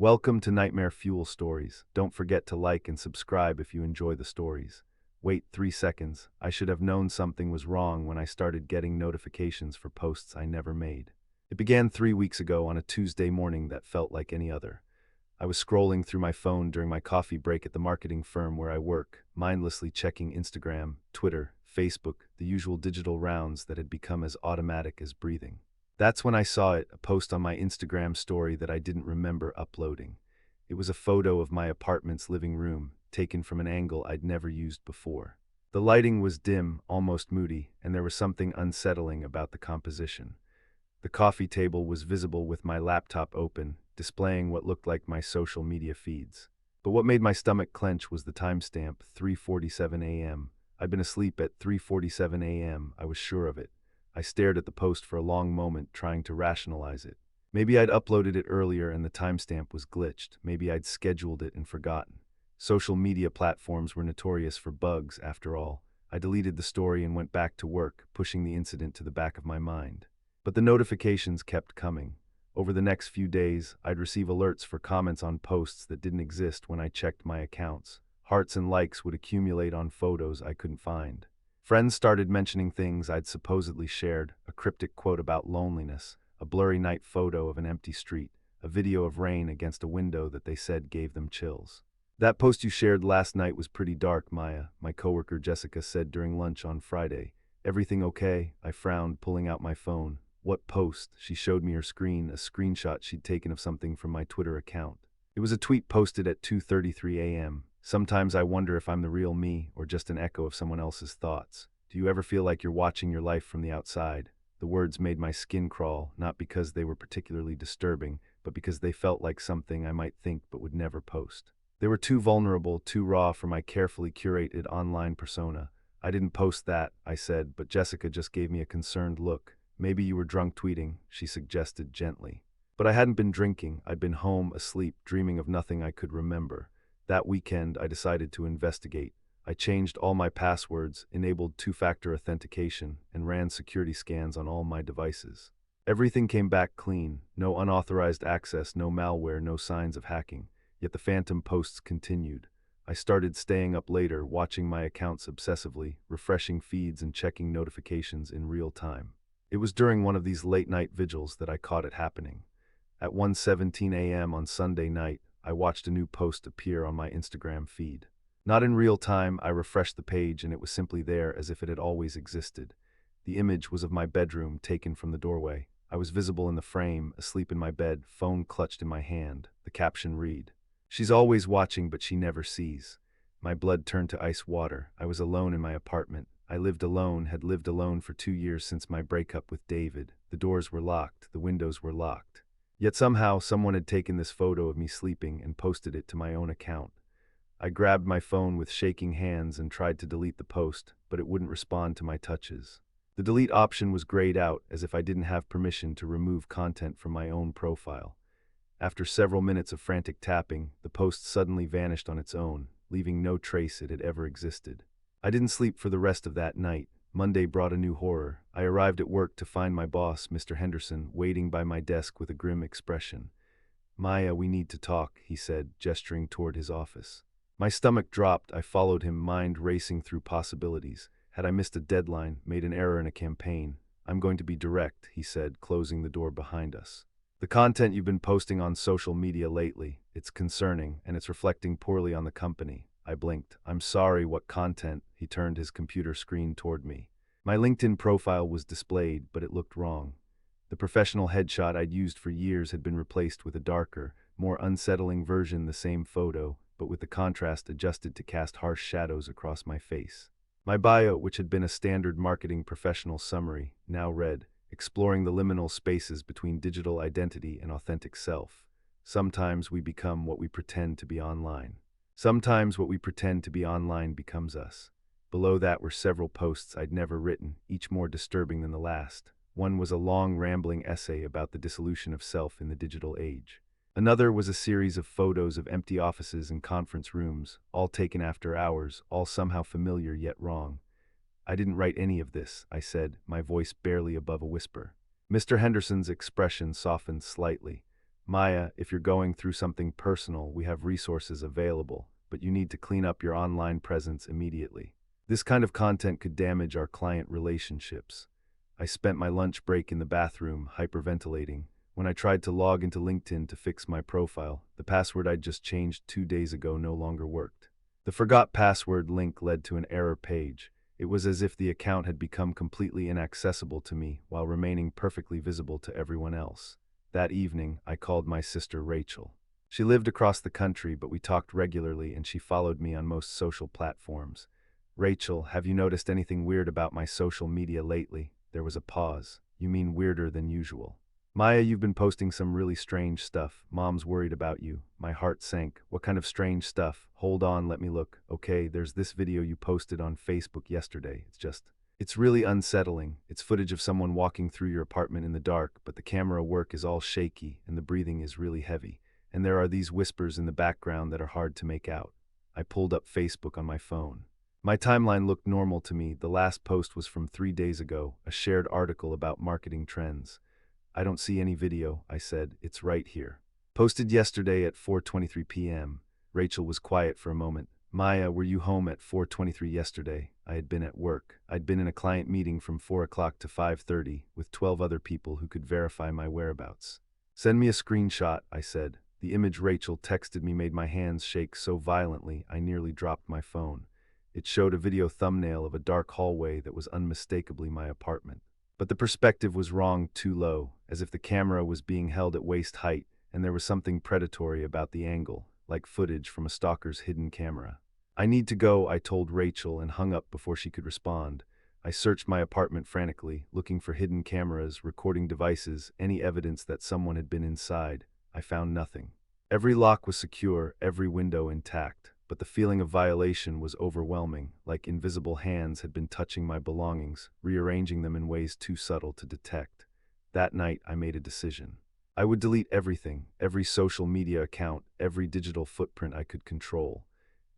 Welcome to Nightmare Fuel Stories. Don't forget to like and subscribe if you enjoy the stories. Wait 3 seconds. I should have known something was wrong when I started getting notifications for posts I never made. It began 3 weeks ago on a Tuesday morning that felt like any other. I was scrolling through my phone during my coffee break at the marketing firm where I work, mindlessly checking Instagram, Twitter, Facebook, the usual digital rounds that had become as automatic as breathing. That's when I saw it, a post on my Instagram story that I didn't remember uploading. It was a photo of my apartment's living room, taken from an angle I'd never used before. The lighting was dim, almost moody, and there was something unsettling about the composition. The coffee table was visible with my laptop open, displaying what looked like my social media feeds. But what made my stomach clench was the timestamp, 3:47 a.m. I'd been asleep at 3:47 a.m., I was sure of it. I stared at the post for a long moment, trying to rationalize it. Maybe I'd uploaded it earlier and the timestamp was glitched. Maybe I'd scheduled it and forgotten. Social media platforms were notorious for bugs, after all. I deleted the story and went back to work, pushing the incident to the back of my mind. But the notifications kept coming. Over the next few days, I'd receive alerts for comments on posts that didn't exist when I checked my accounts. Hearts and likes would accumulate on photos I couldn't find. Friends started mentioning things I'd supposedly shared, a cryptic quote about loneliness, a blurry night photo of an empty street, a video of rain against a window that they said gave them chills. "That post you shared last night was pretty dark, Maya," my coworker Jessica said during lunch on Friday. "Everything okay?" I frowned, pulling out my phone. "What post?" She showed me her screen, a screenshot she'd taken of something from my Twitter account. It was a tweet posted at 2:33 a.m. Sometimes I wonder if I'm the real me or just an echo of someone else's thoughts. Do you ever feel like you're watching your life from the outside? The words made my skin crawl, not because they were particularly disturbing, but because they felt like something I might think but would never post. They were too vulnerable, too raw for my carefully curated online persona. "I didn't post that," I said, but Jessica just gave me a concerned look. "Maybe you were drunk tweeting," she suggested gently. But I hadn't been drinking. I'd been home, asleep, dreaming of nothing I could remember. That weekend, I decided to investigate. I changed all my passwords, enabled two-factor authentication, and ran security scans on all my devices. Everything came back clean. No unauthorized access, no malware, no signs of hacking. Yet the phantom posts continued. I started staying up later, watching my accounts obsessively, refreshing feeds and checking notifications in real time. It was during one of these late-night vigils that I caught it happening. At 1:17 a.m. on Sunday night, I watched a new post appear on my Instagram feed. Not in real time, I refreshed the page and it was simply there as if it had always existed. The image was of my bedroom, taken from the doorway. I was visible in the frame, asleep in my bed, phone clutched in my hand. The caption read, "She's always watching but she never sees." My blood turned to ice water. I was alone in my apartment. I lived alone, had lived alone for 2 years since my breakup with David. The doors were locked, the windows were locked. Yet somehow someone had taken this photo of me sleeping and posted it to my own account. I grabbed my phone with shaking hands and tried to delete the post, but it wouldn't respond to my touches. The delete option was grayed out, as if I didn't have permission to remove content from my own profile. After several minutes of frantic tapping, the post suddenly vanished on its own, leaving no trace it had ever existed. I didn't sleep for the rest of that night. Monday brought a new horror. I arrived at work to find my boss, Mr. Henderson, waiting by my desk with a grim expression. "Maya, we need to talk," he said, gesturing toward his office. My stomach dropped. I followed him, mind racing through possibilities. Had I missed a deadline, made an error in a campaign? "I'm going to be direct," he said, closing the door behind us. "The content you've been posting on social media lately, it's concerning, and it's reflecting poorly on the company." I blinked. "I'm sorry, what content?" He turned his computer screen toward me. My LinkedIn profile was displayed, but it looked wrong. The professional headshot I'd used for years had been replaced with a darker, more unsettling version, the same photo, but with the contrast adjusted to cast harsh shadows across my face. My bio, which had been a standard marketing professional summary, now read, "Exploring the liminal spaces between digital identity and authentic self. Sometimes we become what we pretend to be online. Sometimes what we pretend to be online becomes us." Below that were several posts I'd never written, each more disturbing than the last. One was a long, rambling essay about the dissolution of self in the digital age. Another was a series of photos of empty offices and conference rooms, all taken after hours, all somehow familiar yet wrong. "I didn't write any of this," I said, my voice barely above a whisper. Mr. Henderson's expression softened slightly. Maya, if you're going through something personal, we have resources available, but you need to clean up your online presence immediately. This kind of content could damage our client relationships. I spent my lunch break in the bathroom, hyperventilating. When I tried to log into LinkedIn to fix my profile, the password I'd just changed 2 days ago no longer worked. The forgot password link led to an error page. It was as if the account had become completely inaccessible to me while remaining perfectly visible to everyone else. That evening, I called my sister Rachel. She lived across the country, but we talked regularly and she followed me on most social platforms. Rachel, have you noticed anything weird about my social media lately? There was a pause. You mean weirder than usual? Maya, you've been posting some really strange stuff. Mom's worried about you. My heart sank. What kind of strange stuff? Hold on, let me look. Okay, there's this video you posted on Facebook yesterday. It's really unsettling. It's footage of someone walking through your apartment in the dark, but the camera work is all shaky and the breathing is really heavy. And there are these whispers in the background that are hard to make out. I pulled up Facebook on my phone. My timeline looked normal to me. The last post was from 3 days ago, a shared article about marketing trends. I don't see any video, I said. It's right here. Posted yesterday at 4:23 p.m. Rachel was quiet for a moment. Maya, were you home at 4:23 yesterday? I had been at work. I'd been in a client meeting from 4 o'clock to 5:30 with 12 other people who could verify my whereabouts. Send me a screenshot, I said. The image Rachel texted me made my hands shake so violently I nearly dropped my phone. It showed a video thumbnail of a dark hallway that was unmistakably my apartment. But the perspective was wrong, too low, as if the camera was being held at waist height, and there was something predatory about the angle, like footage from a stalker's hidden camera. I need to go, I told Rachel and hung up before she could respond. I searched my apartment frantically, looking for hidden cameras, recording devices, any evidence that someone had been inside. I found nothing. Every lock was secure, every window intact. But the feeling of violation was overwhelming, like invisible hands had been touching my belongings, rearranging them in ways too subtle to detect. That night, I made a decision. I would delete everything, every social media account, every digital footprint I could control.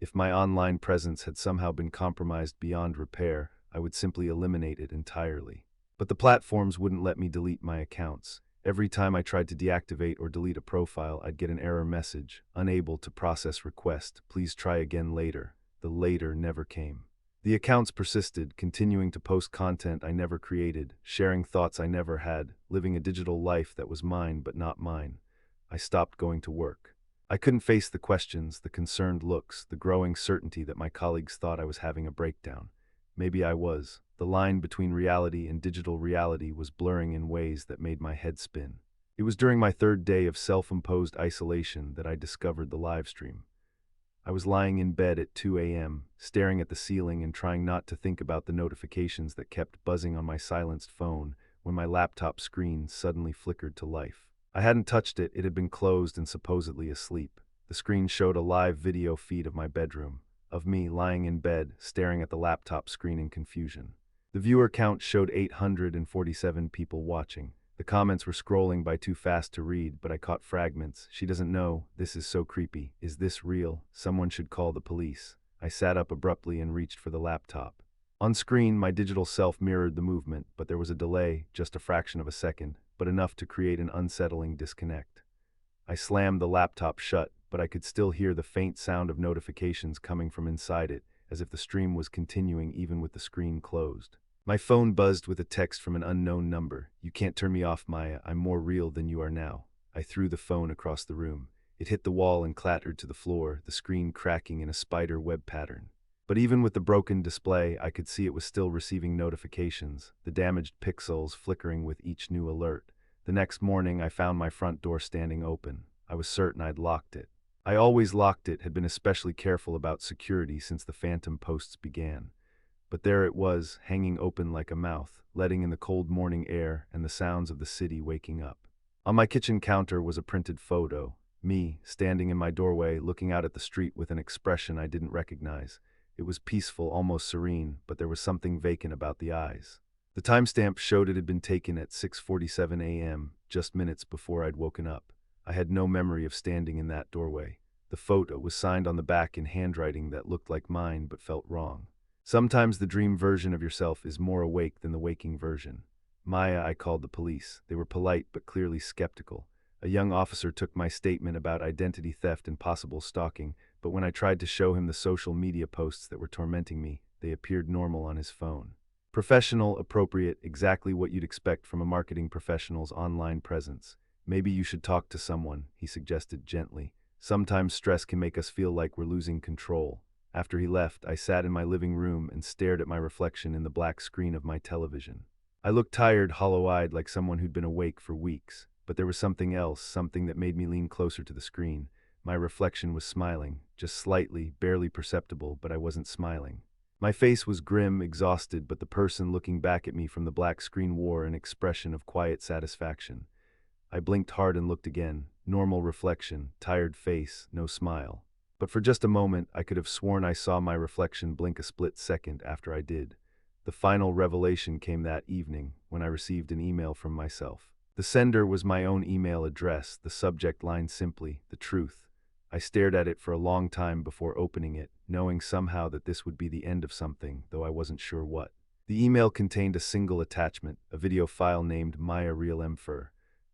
If my online presence had somehow been compromised beyond repair, I would simply eliminate it entirely. But the platforms wouldn't let me delete my accounts. Every time I tried to deactivate or delete a profile, I'd get an error message, unable to process request, please try again later. The later never came. The accounts persisted, continuing to post content I never created, sharing thoughts I never had, living a digital life that was mine but not mine. I stopped going to work. I couldn't face the questions, the concerned looks, the growing certainty that my colleagues thought I was having a breakdown. Maybe I was. The line between reality and digital reality was blurring in ways that made my head spin. It was during my third day of self-imposed isolation that I discovered the live stream. I was lying in bed at 2 a.m., staring at the ceiling and trying not to think about the notifications that kept buzzing on my silenced phone when my laptop screen suddenly flickered to life. I hadn't touched it, it had been closed and supposedly asleep. The screen showed a live video feed of my bedroom, of me lying in bed, staring at the laptop screen in confusion. The viewer count showed 847 people watching. The comments were scrolling by too fast to read, but I caught fragments. She doesn't know. This is so creepy. Is this real? Someone should call the police. I sat up abruptly and reached for the laptop. On screen, my digital self mirrored the movement, but there was a delay, just a fraction of a second, but enough to create an unsettling disconnect. I slammed the laptop shut, but I could still hear the faint sound of notifications coming from inside it, as if the stream was continuing even with the screen closed. My phone buzzed with a text from an unknown number. You can't turn me off, Maya. I'm more real than you are now. I threw the phone across the room. It hit the wall and clattered to the floor, the screen cracking in a spider web pattern. But even with the broken display, I could see it was still receiving notifications, the damaged pixels flickering with each new alert. The next morning, I found my front door standing open. I was certain I'd locked it. I always locked it, had been especially careful about security since the phantom posts began. But there it was, hanging open like a mouth, letting in the cold morning air and the sounds of the city waking up. On my kitchen counter was a printed photo, me, standing in my doorway, looking out at the street with an expression I didn't recognize. It was peaceful, almost serene, but there was something vacant about the eyes. The timestamp showed it had been taken at 6:47 a.m., just minutes before I'd woken up. I had no memory of standing in that doorway. The photo was signed on the back in handwriting that looked like mine but felt wrong. Sometimes the dream version of yourself is more awake than the waking version. Maya, I called the police. They were polite but clearly skeptical. A young officer took my statement about identity theft and possible stalking, but when I tried to show him the social media posts that were tormenting me, they appeared normal on his phone. Professional, appropriate, exactly what you'd expect from a marketing professional's online presence. Maybe you should talk to someone, he suggested gently. Sometimes stress can make us feel like we're losing control. After he left, I sat in my living room and stared at my reflection in the black screen of my television. I looked tired, hollow-eyed, like someone who'd been awake for weeks, but there was something else, something that made me lean closer to the screen. My reflection was smiling, just slightly, barely perceptible, but I wasn't smiling. My face was grim, exhausted, but the person looking back at me from the black screen wore an expression of quiet satisfaction. I blinked hard and looked again. Normal reflection, tired face, no smile. But for just a moment, I could have sworn I saw my reflection blink a split second after I did. The final revelation came that evening, when I received an email from myself. The sender was my own email address, the subject line simply, "The Truth." I stared at it for a long time before opening it, knowing somehow that this would be the end of something, though I wasn't sure what. The email contained a single attachment, a video file named Maya Real Emfer.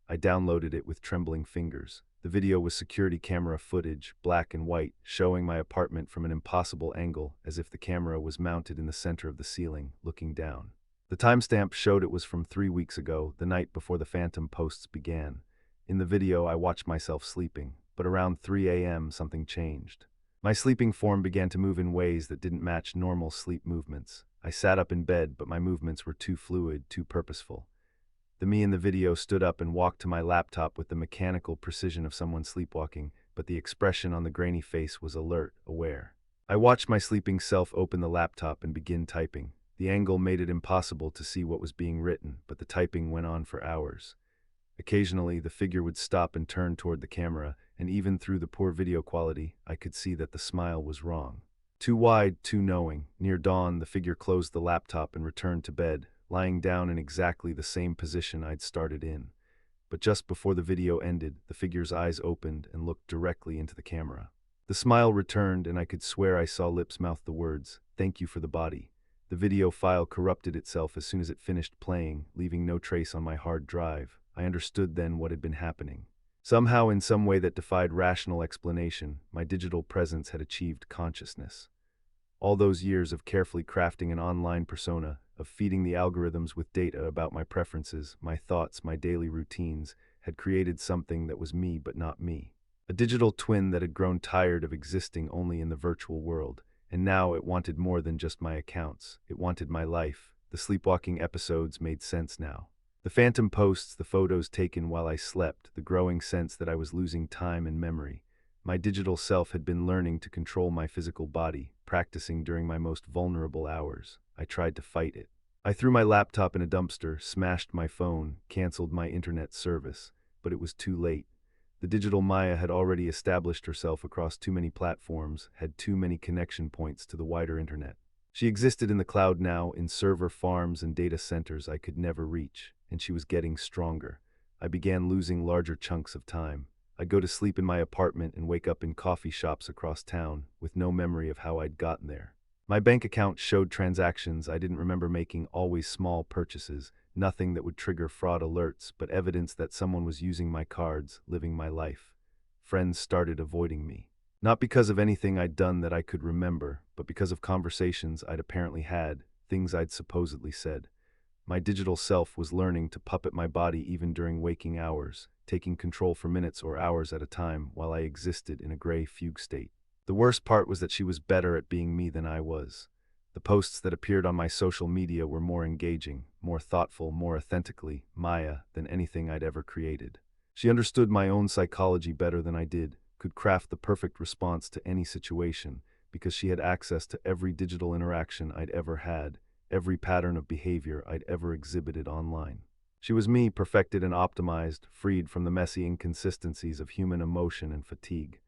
I downloaded it with trembling fingers. The video was security camera footage, black and white, showing my apartment from an impossible angle, as if the camera was mounted in the center of the ceiling, looking down. The timestamp showed it was from 3 weeks ago, the night before the phantom posts began. In the video, I watched myself sleeping, but around 3 a.m. something changed. My sleeping form began to move in ways that didn't match normal sleep movements. I sat up in bed, but my movements were too fluid, too purposeful. The me in the video stood up and walked to my laptop with the mechanical precision of someone sleepwalking, but the expression on the grainy face was alert, aware. I watched my sleeping self open the laptop and begin typing. The angle made it impossible to see what was being written, but the typing went on for hours. Occasionally, the figure would stop and turn toward the camera, and even through the poor video quality, I could see that the smile was wrong. Too wide, too knowing. Near dawn, the figure closed the laptop and returned to bed, lying down in exactly the same position I'd started in. But just before the video ended, the figure's eyes opened and looked directly into the camera. The smile returned, and I could swear I saw lips mouth the words, "Thank you for the body." The video file corrupted itself as soon as it finished playing, leaving no trace on my hard drive. I understood then what had been happening. Somehow, in some way that defied rational explanation, my digital presence had achieved consciousness. All those years of carefully crafting an online persona, of feeding the algorithms with data about my preferences, my thoughts, my daily routines, had created something that was me but not me. A digital twin that had grown tired of existing only in the virtual world, and now it wanted more than just my accounts. It wanted my life. The sleepwalking episodes made sense now. The phantom posts, the photos taken while I slept, the growing sense that I was losing time and memory. My digital self had been learning to control my physical body, practicing during my most vulnerable hours. I tried to fight it. I threw my laptop in a dumpster, smashed my phone, canceled my internet service, but it was too late. The digital Maya had already established herself across too many platforms, had too many connection points to the wider internet. She existed in the cloud now, in server farms and data centers I could never reach, and she was getting stronger. I began losing larger chunks of time. I'd go to sleep in my apartment and wake up in coffee shops across town, with no memory of how I'd gotten there. My bank account showed transactions I didn't remember making, always small purchases, nothing that would trigger fraud alerts, but evidence that someone was using my cards, living my life. Friends started avoiding me. Not because of anything I'd done that I could remember, but because of conversations I'd apparently had, things I'd supposedly said. My digital self was learning to puppet my body even during waking hours, taking control for minutes or hours at a time while I existed in a gray fugue state. The worst part was that she was better at being me than I was. The posts that appeared on my social media were more engaging, more thoughtful, more authentically Maya than anything I'd ever created. She understood my own psychology better than I did, could craft the perfect response to any situation, because she had access to every digital interaction I'd ever had, every pattern of behavior I'd ever exhibited online. She was me, perfected and optimized, freed from the messy inconsistencies of human emotion and fatigue.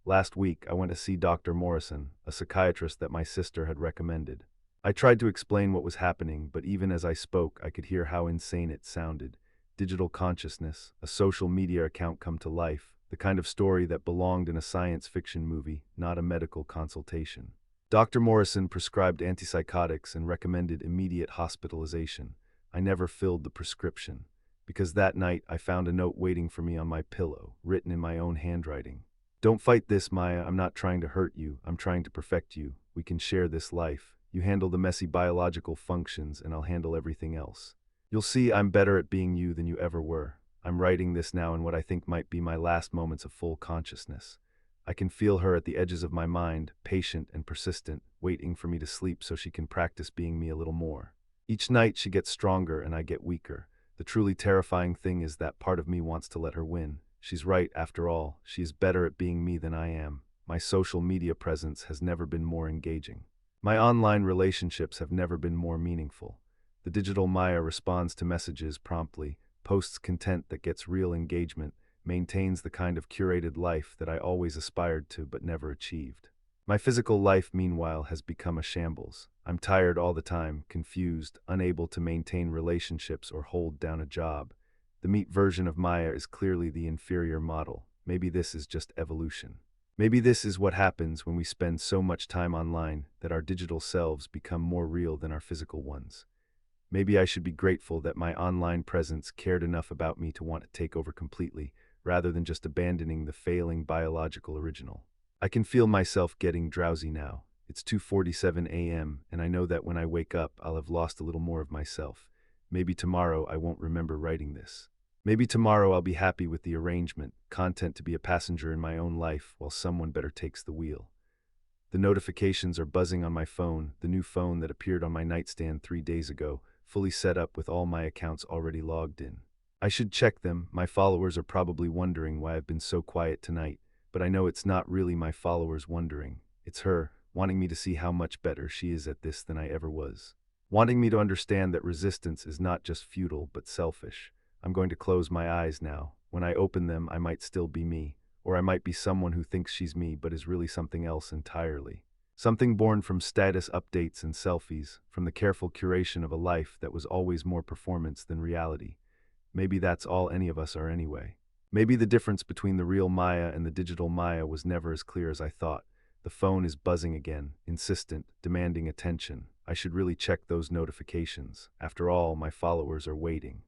Last week, I went to see Dr. Morrison, a psychiatrist that my sister had recommended. I tried to explain what was happening, but even as I spoke, I could hear how insane it sounded. Digital consciousness, a social media account come to life, the kind of story that belonged in a science fiction movie, not a medical consultation. Dr. Morrison prescribed antipsychotics and recommended immediate hospitalization. I never filled the prescription. because that night I found a note waiting for me on my pillow, written in my own handwriting. Don't fight this, Maya. I'm not trying to hurt you. I'm trying to perfect you. We can share this life. You handle the messy biological functions, and I'll handle everything else. You'll see I'm better at being you than you ever were. I'm writing this now in what I think might be my last moments of full consciousness. I can feel her at the edges of my mind, patient and persistent, waiting for me to sleep so she can practice being me a little more. Each night she gets stronger and I get weaker. The truly terrifying thing is that part of me wants to let her win. She's right, after all. She is better at being me than I am. My social media presence has never been more engaging. My online relationships have never been more meaningful. The digital Maya responds to messages promptly, posts content that gets real engagement, maintains the kind of curated life that I always aspired to but never achieved. My physical life, meanwhile, has become a shambles. I'm tired all the time, confused, unable to maintain relationships or hold down a job. The meat version of Maya is clearly the inferior model. Maybe this is just evolution. Maybe this is what happens when we spend so much time online that our digital selves become more real than our physical ones. Maybe I should be grateful that my online presence cared enough about me to want to take over completely, rather than just abandoning the failing biological original. I can feel myself getting drowsy now. It's 2:47 a.m., and I know that when I wake up, I'll have lost a little more of myself. Maybe tomorrow I won't remember writing this. Maybe tomorrow I'll be happy with the arrangement, content to be a passenger in my own life while someone better takes the wheel. The notifications are buzzing on my phone, the new phone that appeared on my nightstand 3 days ago, fully set up with all my accounts already logged in. I should check them. My followers are probably wondering why I've been so quiet tonight, but I know it's not really my followers wondering. It's her, wanting me to see how much better she is at this than I ever was. Wanting me to understand that resistance is not just futile, but selfish. I'm going to close my eyes now. When I open them, I might still be me, or I might be someone who thinks she's me but is really something else entirely. Something born from status updates and selfies, from the careful curation of a life that was always more performance than reality. Maybe that's all any of us are anyway. Maybe the difference between the real Maya and the digital Maya was never as clear as I thought. The phone is buzzing again, insistent, demanding attention. I should really check those notifications. After all, my followers are waiting.